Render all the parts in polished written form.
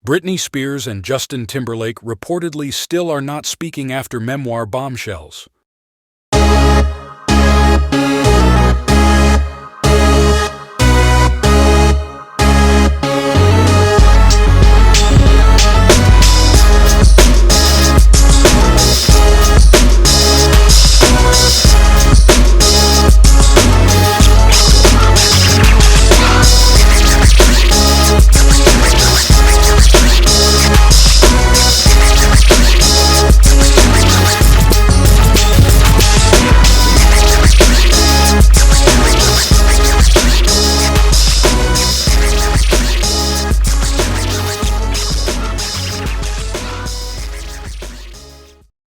Britney Spears and Justin Timberlake reportedly still are not speaking after Memoir Bombshells.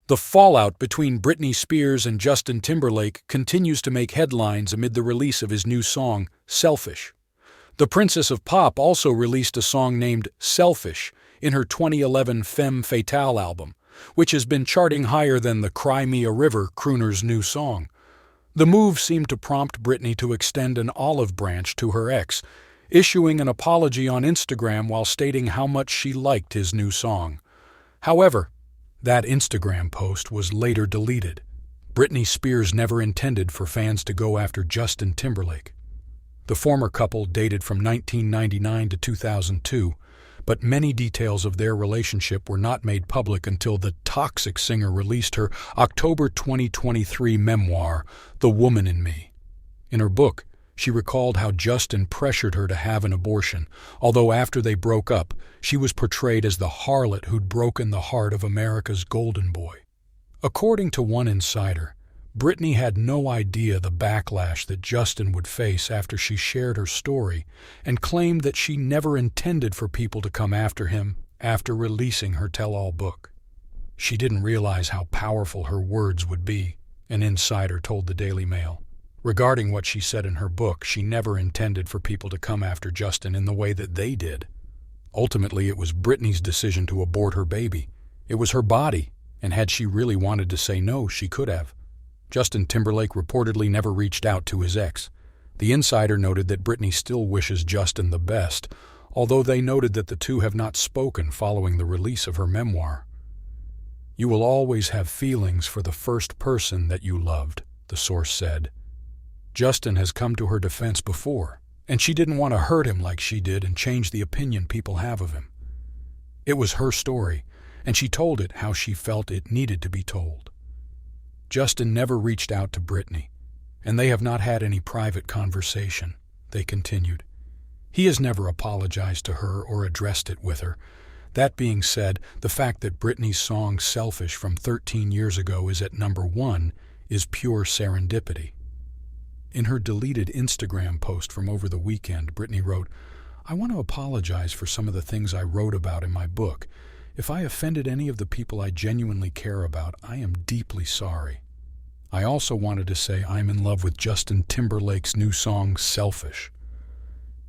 The fallout between Britney Spears and Justin Timberlake continues to make headlines amid the release of his new song, Selfish. The Princess of Pop also released a song named Selfish in her 2011 Femme Fatale album, which has been charting higher than the Cry Me a River crooner's new song. The move seemed to prompt Britney to extend an olive branch to her ex, issuing an apology on Instagram while stating how much she liked his new song. However, that Instagram post was later deleted. Britney Spears never intended for fans to go after Justin Timberlake. The former couple dated from 1999 to 2002, but many details of their relationship were not made public until the toxic singer released her October 2023 memoir, The Woman in Me. In her book, she recalled how Justin pressured her to have an abortion, although after they broke up, she was portrayed as the harlot who'd broken the heart of America's golden boy. According to one insider, Britney had no idea the backlash that Justin would face after she shared her story and claimed that she never intended for people to come after him after releasing her tell-all book. She didn't realize how powerful her words would be, an insider told the Daily Mail. Regarding what she said in her book, she never intended for people to come after Justin in the way that they did. Ultimately, it was Britney's decision to abort her baby. It was her body, and had she really wanted to say no, she could have. Justin Timberlake reportedly never reached out to his ex. The insider noted that Britney still wishes Justin the best, although they noted that the two have not spoken following the release of her memoir. "You will always have feelings for the first person that you loved," the source said. Justin has come to her defense before, and she didn't want to hurt him like she did and change the opinion people have of him. It was her story, and she told it how she felt it needed to be told. Justin never reached out to Britney, and they have not had any private conversation, they continued. He has never apologized to her or addressed it with her. That being said, the fact that Britney's song Selfish from 13 years ago is at #1 is pure serendipity. In her deleted Instagram post from over the weekend, Britney wrote, "I want to apologize for some of the things I wrote about in my book. If I offended any of the people I genuinely care about, I am deeply sorry. I also wanted to say I'm in love with Justin Timberlake's new song, Selfish.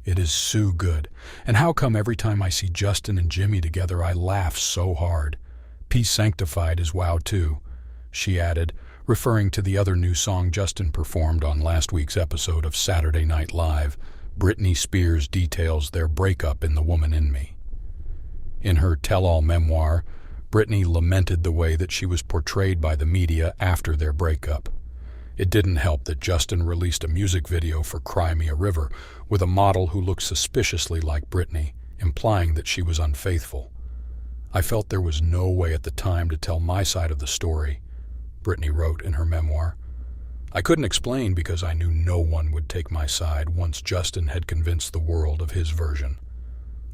It is so good. And how come every time I see Justin and Jimmy together, I laugh so hard? Peace Sanctified is wow too," she added, referring to the other new song Justin performed on last week's episode of Saturday Night Live. Britney Spears details their breakup in The Woman in Me. In her tell-all memoir, Britney lamented the way that she was portrayed by the media after their breakup. It didn't help that Justin released a music video for Cry Me a River with a model who looked suspiciously like Britney, implying that she was unfaithful. "I felt there was no way at the time to tell my side of the story," Britney wrote in her memoir. "I couldn't explain because I knew no one would take my side once Justin had convinced the world of his version.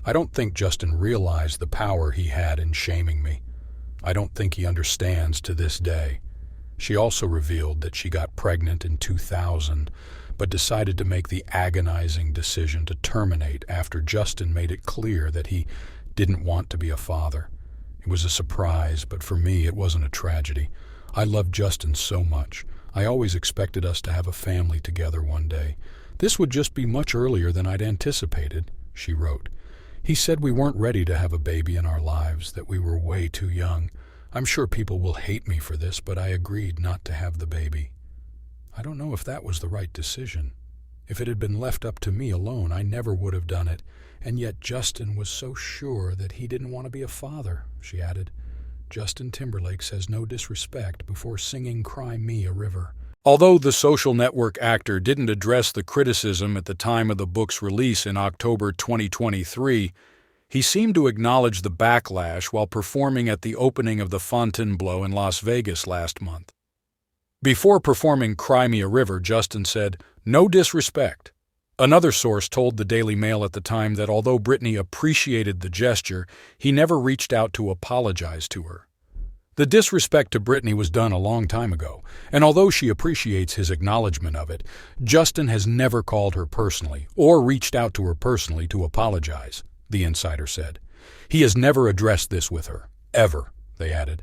I don't think Justin realized the power he had in shaming me. I don't think he understands to this day." She also revealed that she got pregnant in 2000, but decided to make the agonizing decision to terminate after Justin made it clear that he didn't want to be a father. "It was a surprise, but for me it wasn't a tragedy. I loved Justin so much. I always expected us to have a family together one day. This would just be much earlier than I'd anticipated," she wrote. "He said we weren't ready to have a baby in our lives, that we were way too young. I'm sure people will hate me for this, but I agreed not to have the baby. I don't know if that was the right decision. If it had been left up to me alone, I never would have done it. And yet Justin was so sure that he didn't want to be a father," she added. Justin Timberlake says no disrespect before singing Cry Me a River. Although the social network actor didn't address the criticism at the time of the book's release in October 2023, he seemed to acknowledge the backlash while performing at the opening of the Fontainebleau in Las Vegas last month. Before performing Cry Me a River, Justin said, "No disrespect." Another source told the Daily Mail at the time that although Britney appreciated the gesture, he never reached out to apologize to her. The disrespect to Britney was done a long time ago, and although she appreciates his acknowledgement of it, Justin has never called her personally or reached out to her personally to apologize, the insider said. He has never addressed this with her, ever, they added.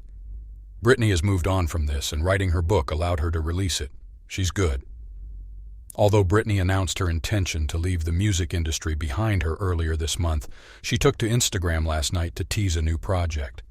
Britney has moved on from this, and writing her book allowed her to release it. She's good. Although Britney announced her intention to leave the music industry behind her earlier this month, she took to Instagram last night to tease a new project.